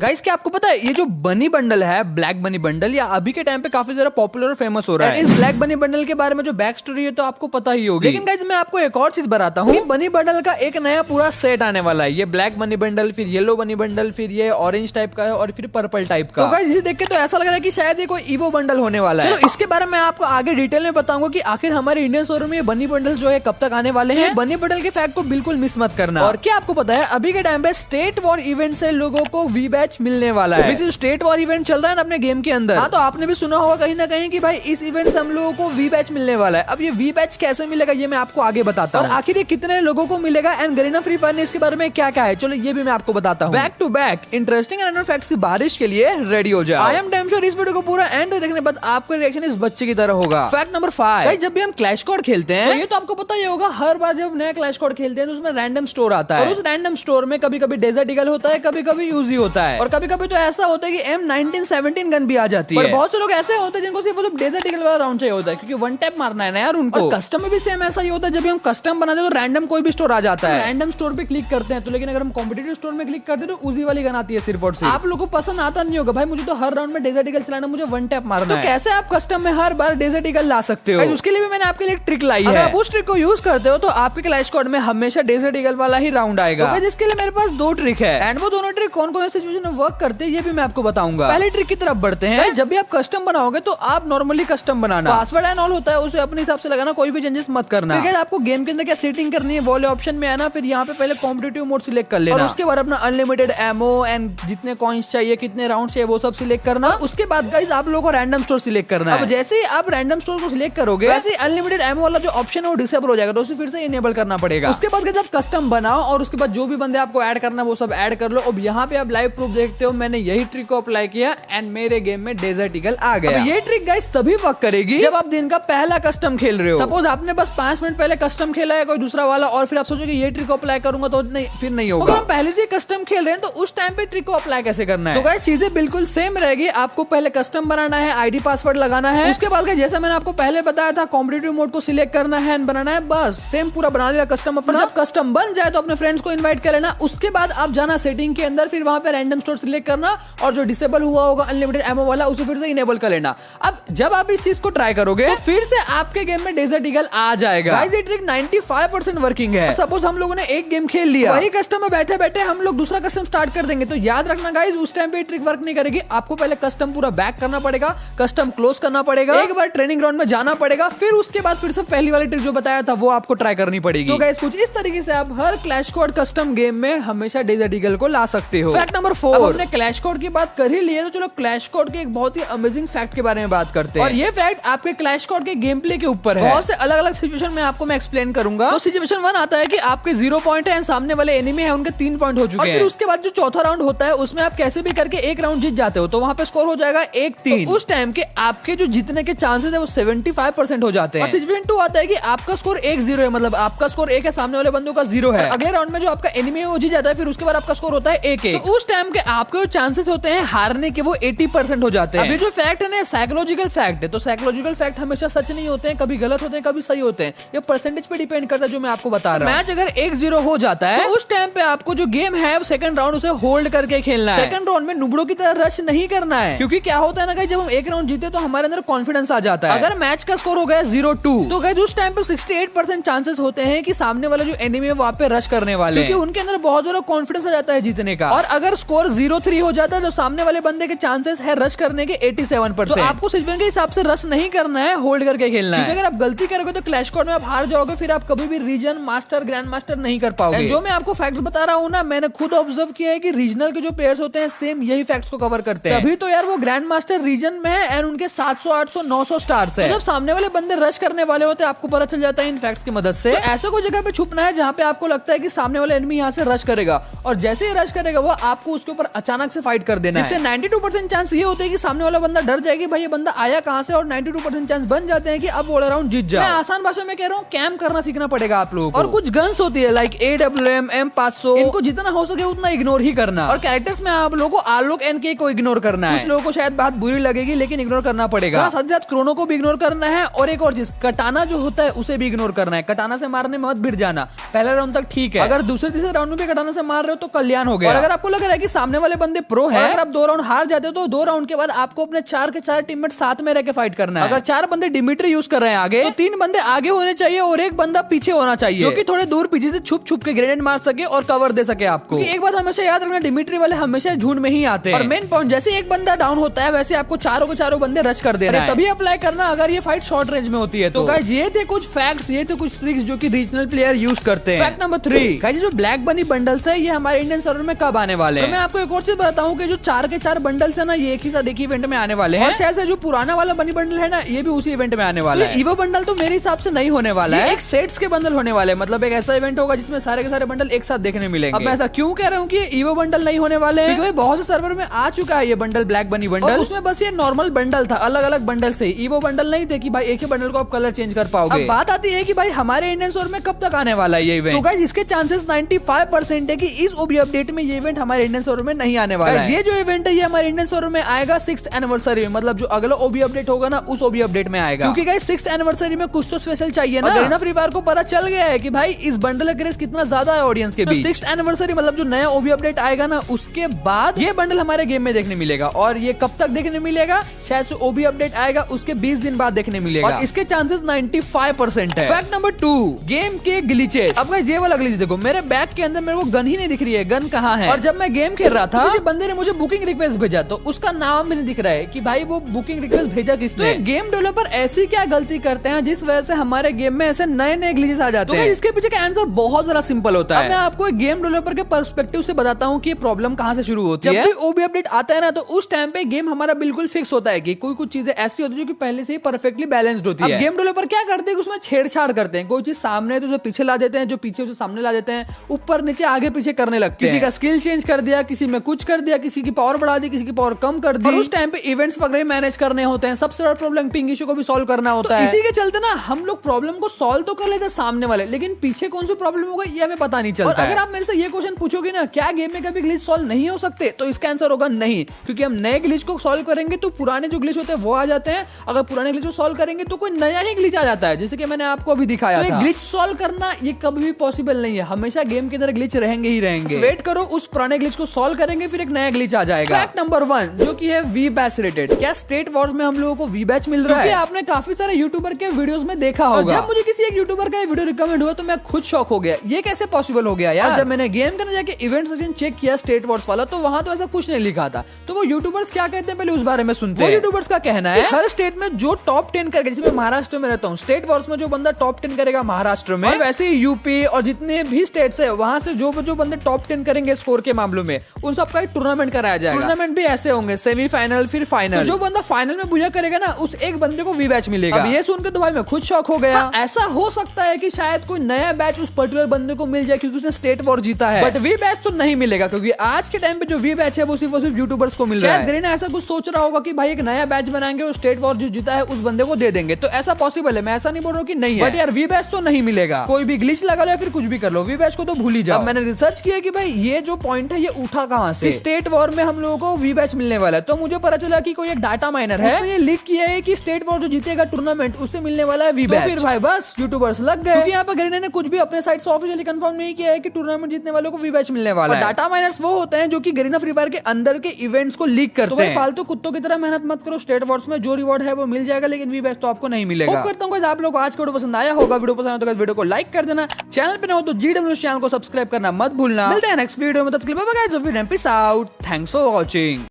Guys क्या आपको पता है ये जो बनी बंडल है, ब्लैक बनी बंडल, या अभी के टाइम पे काफी ज्यादा पॉपुलर और फेमस हो रहा है। इस ब्लैक बनी बंडल के बारे में जो बैक स्टोरी है तो आपको पता ही होगी, लेकिन गाइस मैं आपको एक और चीज बताता हूँ। बनी बंडल का एक नया पूरा सेट आने वाला है। ये ब्लैक बनी बंडल, फिर येलो बनी बंडल, फिर ये ऑरेंज टाइप का है और फिर पर्पल टाइप का। तो गाइस इसे देख के तो ऐसा लग रहा है कि शायद ये कोई ईवो बंडल होने वाला है। चलो इसके बारे में आपको आगे डिटेल में बताऊंगा कि आखिर हमारे इंडियन शोरूम में बनी बंडल जो है कब तक आने वाले हैं। बनी बंडल के फैक्ट को बिल्कुल मिस मत करना। और क्या आपको पता है अभी के टाइम पे स्टेट वॉर इवेंट से लोगों को वी बैच मिलने वाला है। स्टेट वॉर इवेंट चल रहा है ना अपने गेम के अंदर। हाँ, तो आपने भी सुना होगा कहीं ना कहीं कि भाई इस इवेंट से हम लोगों को वी बैच मिलने वाला है। अब ये वी बैच कैसे मिलेगा ये मैं आपको आगे बताता हूँ, और आखिर ये कितने लोगों को मिलेगा एंड गरीना फ्री फायर ने इसके बारे में क्या क्या है, चलो ये भी मैं आपको बताता हूँ। Back to back interesting and random facts की बारिश के लिए रेडी हो जाओ। आई एम डैम श्योर इस वीडियो को पूरा एंड तक देखने के बाद आपका रिएक्शन इस बच्चे की तरह होगा। फैक्ट नंबर 5, जब भी हम क्लैश कोड खेलते हैं तो ये तो आपको पता ही होगा, हर बार जब नया क्लैश कोड खेलते हैं तो उसमें रैंडम स्टोर आता है, और उस रैंडम स्टोर में कभी कभी डेजर्ट ईगल होता है, कभी कभी यूजी होता है, और कभी कभी तो ऐसा होता है कि M1917 गन भी आ जाती है। बहुत से लोग ऐसे होते हैं जिनको सिर्फ वो डेजर्ट ईगल वाला राउंड चाहिए होता है, क्योंकि वन टैप मारना है ना यार उनको। कस्टम में भी सेम ऐसा ही होता है, जब हम कस्टम बनाते हैं तो रैंडम कोई भी स्टोर आ जाता है, रैंडम स्टोर पे क्लिक करते हैं तो, लेकिन अगर हम कॉम्पिटिटिव स्टोर में क्लिक करते हैं तो उजी वाली गन आती है सिर्फ और सिर्फ। आप लोगों को पसंद आता नहीं होगा भाई, मुझे तो हर राउंड में डेजर्ट ईगल चलाना, मुझे वन टैप मारना है। तो कैसे आप कस्टम में हर बार डेजर्ट ईगल ला सकते हो? उसके लिए भी मैंने आपके लिए एक ट्रिक लाई है। अगर आप उस ट्रिक को यूज करते हो तो आपके क्लैश कोड में हमेशा डेजर्ट ईगल वाला ही राउंड आएगा। जिसके लिए मेरे पास 2 ट्रिक है, एंड वो दोनों ट्रिक कौन कौन से सिचुएशन में वर्क करते हैं ये भी मैं आपको बताऊंगा। पहले ट्रिक की तरफ बढ़ते हैं। जब भी आप कस्टम बनाओगे तो आप normally custom banana, password and all होता है उसे अपने हिसाब से लगाना, कोई भी चेंजेस मत करना। फिर आपको गेम के अंदर क्या सेटिंग करनी है वो वाले ऑप्शन में आना, फिर यहाँ पे पहले कॉम्पिटिटिव मोड सिलेक्ट कर लेना, और उसके बाद अपना अनलिमिटेड एमो एंड जितने कॉइंस चाहिए, कितने राउंड चाहिए वो सब सिलेक्ट करना। उसके बाद गाइस आप लोगों को रैंडम स्टोर सिलेक्ट करना है। अब जैसे ही आप रैंडम स्टोर को सिलेक्ट करोगे वैसे अनलिमिटेड एमो वाला जो ऑप्शन है वो डिसेबल हो जाएगा, तो उसे फिर से इनेबल करना पड़ेगा। उसके बाद गाइस आप कस्टम बनाओ और उसके बाद जो भी बंदे आपको ऐड करना है वो सब ऐड कर लो। अब यहाँ पे आप लाइव प्रूफ देखते हो, मैंने यही ट्रिक को अप्लाई किया एंड मेरे गेम में डेजर्ट ईगल आ गया। ये ट्रिक गाइस तभी वर्क करेगी जब आप दिन का पहला कस्टम खेल रहे हो। सपोज आपने बस 5 मिनट पहले कस्टम खेला है कोई दूसरा वाला, और फिर आप सोचो कि ये ट्रिक को अप्लाई करूंगा तो नहीं, फिर नहीं होगा। अगर हम पहले से कस्टम खेल रहे हैं तो उस टाइम पे ट्रिक को अप्लाई कैसे करना है? तो गाइस चीजें बिल्कुल सेम रहेगी। आपको पहले कस्टम बनाना है, आईडी पासवर्ड लगाना है, उसके बाद जैसा मैंने आपको पहले बताया था कॉम्पिटिटिव मोड को सिलेक्ट करना है एंड बनाना है, बस सेम पूरा बना लिया कस्टम अपना। जब कस्टम बन जाए तो अपने फ्रेंड्स को इनवाइट कर लेना। उसके बाद आप जाना सेटिंग के अंदर, फिर वहां पे रैंडम स्टोर सिलेक्ट करना, और जो डिसेबल हुआ होगा अनलिमिटेड एमो वाला उसे फिर से इनेबल कर लेना। अब जब आप इस चीज को ट्राई करोगे तो फिर से आपके गेम में डेजर्ट ईगल आ जाएगा। गाइस ये ट्रिक 95% वर्किंग है। सपोज हम लोगों ने एक गेम खेल लिया, वही कस्टम में बैठे बैठे हम लोग दूसरा कस्टम स्टार्ट कर देंगे, तो याद रखना गाइस उस टाइम पे ट्रिक वर्क नहीं करेगी। आपको पहले कस्टम पूरा बैक करना पड़ेगा, कस्टम क्लोज करना पड़ेगा, एक बार ट्रेनिंग ग्राउंड में जाना पड़ेगा, फिर उसके बाद फिर से पहली वाली ट्रिक जो बताया था वो आपको ट्राई करनी पड़ेगी। तो गाइस कुछ इस तरीके से आप हर क्लैश कोड कस्टम गेम में हमेशा डेजर्ट ईगल को ला सकते हो। फैक्ट नंबर 4, हमने क्लैश कोड की बात कर ही ली है तो चलो क्लैश कोड के एक बहुत ही अमेजिंग फैक्ट के बारे में बात करते हैं, और ये फैक्ट आपके क्लैश कोड के गेम प्ले के ऊपर है। बहुत से अलग अलग सिचुएशन में आपको मैं एक्सप्लेन करूंगा। तो सिचुएशन 1 आता है कि आपके 0 पॉइंट है, सामने वाले एनिमी है उनके 3 पॉइंट हो चुके हैं। फिर उसके बाद जो चौथा राउंड होता है उसमें आप कैसे भी करके एक राउंड जीत जाते हो, तो वहां पे स्कोर हो जाएगा 1-3। तो उस टाइम के आपके जो जीतने के चांसेस है वो 75% हो जाते हैं। सिचुएशन 2 आता है कि आपका स्कोर 1-0 है, मतलब आपका स्कोर 1 है, सामने वाले बंदों का 0 है। अगले राउंड में जो आपका एनिमी है वो जीत जाता है, फिर उसके बाद आपका स्कोर होता है 1-1। तो उस टाइम के आपके जो चांसेस होते हैं हारने के वो 80% हो जाते हैं। अभी जो फैक्ट है ना साइकोलॉजिकल फैक्ट है, तो साइकोलॉजिकल फैक्ट हमेशा सच नहीं होते हैं, कभी गलत होते हैं, कभी सही होते हैं। ये परसेंटेज पे डिपेंड करता है जो मैं आपको बता रहा हूं। मैच अगर 1-0 हो जाता है तो उस टाइम पे आपको जो गेम है सेकंड राउंड उसे होल्ड करके खेलना है। सेकंड राउंड में नुबड़ों की तरह रश नहीं करना है, क्योंकि क्या होता है ना गाइस, जब हम एक राउंड जीते तो हमारे अंदर कॉन्फिडेंस आ जाता है। अगर मैच का स्कोर हो गया 0-2 तो गाइस उस टाइम पे 68% चांसेस होते हैं कि सामने वाला जो एनिमी है वहां पे रश करने वाले हैं, क्योंकि उनके अंदर बहुत ज्यादा कॉन्फिडेंस आ जाता है जीतने का। और अगर स्कोर 0-3 हो जाता है तो सामने वाले बंदे के चांसेस है रश करने के 87%। तो आपको सिचुएशन के हिसाब से रश नहीं करना है, होल्ड करके खेलना है। अगर आप गलती करोगे तो क्लैश कोड में आप हार जाओगे, फिर आप कभी भी रीजन मास्टर ग्रैंड मास्टर नहीं कर पाओगे। जो मैं आपको फैक्ट्स बता रहा हूँ ना, मैंने खुद ऑब्जर्व किया है कि रीजनल के जो प्लेयर्स होते हैं सेम यही फैक्ट्स को कवर करते हैं, तभी तो यार वो ग्रैंड मास्टर रीजन में है एंड उनके 700, 800, 900 स्टार्स है। जब सामने वाले बंदे रश करने वाले होते हैं आपको पता चल जाता है इन फैक्ट्स की मदद से। तो ऐसा कोई जगह पे छुपना है जहाँ पे आपको लगता है कि सामने वाला एनिमी यहाँ से रश करेगा, और जैसे ही रश करेगा वो आपको उसके ऊपर अचानक से फाइट कर देना है, जिससे 92% चांस ये होते हैं कि सामने वाला बंदा डर जाएगी भाई ये बंदा आया कहाँ से, और 92% चांस बन जाते हैं कि अब वो राउंड जीत जाए। मैं आसान भाषा में कह रहा हूँ कैम्प करना सीखना पड़ेगा आप लोगों को। और कुछ गन्स होती है लाइक AWM, M500, इनको जितना हो सके उतना इग्नोर ही करना। और कैरेक्टर्स में आप लोगों को आलोक NK को इग्नोर करना है। कुछ लोगों को शायद बात बुरी लगेगी लेकिन इग्नोर करना पड़ेगा। साथ ही साथ क्रोनो को भी इग्नोर करना है, और एक और चीज कटाना जो होता है उसे भी इग्नोर करना है। कटाना से मारने में मत भिड़ जाना, पहले राउंड तक ठीक है, अगर दूसरे तीसरे राउंड में भी कटाना से मार रहे हो तो कल्याण हो गया। और अगर आपको लग रहा है कि सामने वाले बंदे प्रो है, अगर आप 2 राउंड हार जाते हो तो 2 राउंड के बाद आपको अपने 4 के 4 टीममेट साथ में रह के फाइट करना है। अगर 4 बंदे डिमिट्री यूज कर रहे हैं आगे, तो 3 बंदे आगे होने चाहिए और 1 बंदा पीछे होना चाहिए, जो कि थोड़े दूर पीछे से छुप छुप के ग्रेनेड मार सके और कवर दे सके आपको। एक बात हमेशा याद रखना, डिमिट्री वाले हमेशा झुंड में ही आते हैं। और मेन पॉइंट, जैसे एक बंदा डाउन होता है वैसे आपको चारों के चारों बंदे रश कर देना है, तभी अप्लाई करना अगर ये फाइट शॉर्ट रेंज में होती है। तो गाइस ये थे कुछ फैक्ट्स, ये थे कुछ ट्रिक्स जो कि रीजनल प्लेयर यूज करते हैं। फैक्ट नंबर 3, गाइस जो ब्लैक बनी बंडल्स है ये हमारे इंडियन सर्वर में कब आने वाले हैं। मैं आपको एक और चीज बताता हूँ कि जो 4 के 4 बंडल्स है ना, ये एक ही साथ एक ही इवेंट में आने वाले हैं। और शायद से जो पुराना वाला बनी बंडल है ना, ये भी उसी इवेंट में आने वाला है। ईवो बंडल तो मेरे हिसाब से नहीं होने वाला है, एक सेट्स के बंडल होने वाले हैं। मतलब एक ऐसा इवेंट होगा जिसमें सारे के सारे बंडल एक साथ देखने मिलेंगे। अब मैं ऐसा क्यों कह रहा हूँ कि ईवो बंडल नहीं होने वाले हैं, क्योंकि बहुत से सर्वर में आ चुका है ये बंडल, ब्लैक बनी बंडल। उसमें बस ये नॉर्मल बंडल था, अलग अलग बंडल से। ईवो बंडल नहीं थे कि भाई एक ही बंडल को आप कलर चेंज कर पाओगे। अब बात आती है कि भाई हमारे इंडियन सर्वर में कब तक आने वाला है ये इवेंट। तो गाइस इसके चांसेस 95% है कि इस ओबी अपडेट में ये इवेंट हमारे इंडियन सर्वर में नहीं आने वाला है। ये जो इवेंट है ये हमारे इंडियन सर्वर में आएगा 6th एनिवर्सरी में, मतलब जो अगला ओबी अपडेट होगा ना उस ओबी अपडेट में आएगा। क्योंकि गाइस 6th एनिवर्सरी में कुछ तो स्पेशल चाहिए ना। गरीना फ्री फायर को पता चल गया है कि भाई इस बंडल का क्रेज कितना ज्यादा है ऑडियंस के बीच। 6th एनिवर्सरी मतलब जो नया ओबी अपडेट आएगा ना, उसके बाद ये बंडल हमारे गेम में देखने मिलेगा। और ये कब तक देखने मिलेगा, शायद से ओबी अपडेट आएगा उसके 20 दिन बाद देखने मिलेगा। और इसके चांसेस 95% है। फैक्ट नंबर 2, गेम के ग्लिचेस। अब गाइस ये वाला ग्लिच देखो, मेरे बैग के अंदर मेरे को गन ही नहीं दिख रही है, गन कहाँ है। और जब मैं गेम खेल रहा था, किसी बंदे ने मुझे बुकिंग रिक्वेस्ट भेजा, तो उसका नाम भी नहीं दिख रहा है कि भाई वो बुकिंग रिक्वेस्ट भेजा किसने। तो गेम डेवलपर ऐसी क्या गलती करते हैं जिस वजह से हमारे गेम में ऐसे नए नए ग्लिचेस आ जाते हैं। इसके पीछे का आंसर बहुत ज्यादा सिंपल होता है। मैं आपको एक गेम डेवलपर के पर्सपेक्टिव से बताता हूँ कि प्रॉब्लम कहाँ से शुरू होती है। जब भी ओबी अपडेट आता है ना, तो उस टाइम पे गेम हमारा बिल्कुल फिक्स होता है कि कोई कुछ चीजें ऐसी होती है जो कि पहले से ही परफेक्टली बैलेंस्ड होती है। गेम डेवलपर क्या करते हैं, उसमें छेड़छाड़ करते हैं। कोई चीज सामने है तो पीछे ला देते हैं, जो पीछे उसे सामने ला देते हैं, ऊपर नीचे आगे पीछे करने लगते हैं। किसी का स्किल चेंज कर दिया, किसी में कुछ कर दिया, किसी की पावर बढ़ा दी, किसी की पावर कम कर दी। उस टाइम पे इवेंट्स वगैरह मैनेज करने होते हैं। सबसे बड़ा प्रॉब्लम पिंग इशू को भी सॉल्व करना होता है। इसी के चलते ना हम लोग प्रॉब्लम को सॉल्व तो कर लेते हैं सामने वाले, लेकिन पीछे कौन सी प्रॉब्लम होगा ये हमें पता नहीं चलता। अगर आप मेरे से ये क्वेश्चन पूछोगे ना, क्या गेम में कभी ग्लिच सॉल्व नहीं हो सकते, तो इसका आंसर होगा नहीं। क्योंकि हम नए ग्लिच को सॉल्व करेंगे तो पुराने जो ग्लिच होते हैं वो आ जाते हैं। अगर पुराने ग्लिच को सॉल्व करेंगे तो कोई नया ही ग्लिच आ जाता है, जैसे कि मैंने आपको अभी दिखाया था। ग्लिच सॉल्व करना ये कभी भी पॉसिबल नहीं है, हमेशा गेम के अंदर ग्लिच रहेंगे ही रहेंगे। वेट करो, उस पुराने ग्लिच को सॉल्व करेंगे, फिर एक नया ग्लिच आ जाएगा। फैक्ट नंबर 1, जो कि है वी बैच रिलेटेड। क्या स्टेट वॉर्स में हम लोगों को वी बैच मिल रहा है? आपने काफी सारे यूट्यूबर के वीडियोस में देखा होगा। जब मुझे किसी एक यूट्यूबर का वीडियो रिकमेंड हुआ तो मैं खुद शॉक हो गया, ये कैसे पॉसिबल हो गया यार। जब मैंने गेम करने जाके इवेंट सेशन चेक किया स्टेट वॉर्स वाला, तो वहां तो ऐसा कुछ नहीं लिखा था। तो वो यूट्यूबर्स क्या कहते हैं पहले उस बारे में सुनते हैं। यूट्यूबर्स का कहना है हर स्टेट में जो टॉप 10 करेगा, जैसे मैं महाराष्ट्र में रहता हूँ, स्टेट वॉर्स में जो बंदा टॉप 10 करेगा महाराष्ट्र में, और वैसे ही यूपी और जितने भी स्टेट्स है वहां से जो बंदे टॉप 10 करेंगे स्कोर के मामलों में, उन सबका एक टूर्नामेंट कराया जाएगा। टूर्नामेंट भी ऐसे होंगे, सेमीफाइनल फिर फाइनल। तो जो बंदा फाइनल में बुझा करेगा ना, उस एक बंदे को वी बैच मिलेगा। अब ये सुनकर तो भाई मैं खुद शॉक हो गया। ऐसा हो सकता है कि शायद कोई नया बैच उस पर्टिकुलर बंदे को मिल जाए क्योंकि उसने स्टेट वॉर जीता है, बट वी बैच तो नहीं मिलेगा, क्योंकि आज के टाइम पे जो वी बैच है वो सिर्फ यूट्यूबर्स को मिल रहा है। गरीना ऐसा कुछ सोच रहा होगा कि भाई एक नया बैच बनाएंगे और स्टेट वॉर जो जीता है उस बंदे को दे देंगे, तो ऐसा पॉसिबल है। मैं ऐसा नहीं बोल रहा हूँ कि नहीं है, बट यार वी बैच तो नहीं मिलेगा। कोई भी ग्लिच लगा लो या फिर कुछ भी कर लो, वी बैच को तो भूल ही जाओ। मैंने रिसर्च किया कि भाई ये जो पॉइंट है ये उठा कहाँ से, स्टेट वॉर में हम लोगों को वी बैच मिलने वाला है। तो मुझे पता चला कि कोई एक डाटा माइनर है, उसने ये लिख किया है कि स्टेट वॉर जो जीतेगा टूर्नामेंट उससे मिलने वाला है वी बैच। फिर भाई बस यूट्यूबर्स लग गए, क्योंकि यहाँ पर गरीना ने कुछ भी अपने साइट से ऑफिशियली कंफर्म नहीं किया है कि टूर्नामेंट जीतने वालों को वी बैच मिलने वाला है। डाटा माइनर्स वो होते हैं जो कि गरीना फ्री फायर के अंदर के इवेंट्स को लीक करते हैं। फालतू कुत्तों की तरह मेहनत मत करो, स्टेट वॉर्स में जो रिवॉर्ड है वो मिल जाएगा, लेकिन वी बैच तो आपको नहीं मिलेगा। करता हूँ आप लोगों को आज का वीडियो पसंद आया होगा। वीडियो पसंद आया तो वीडियो को लाइक कर देना, चैनल पे न हो तो GW चैनल को सब्सक्राइब करना मत भूलना। मिलते हैं नेक्स्ट वीडियो में, तब तक के लिए bye bye guys, peace out, thanks for watching.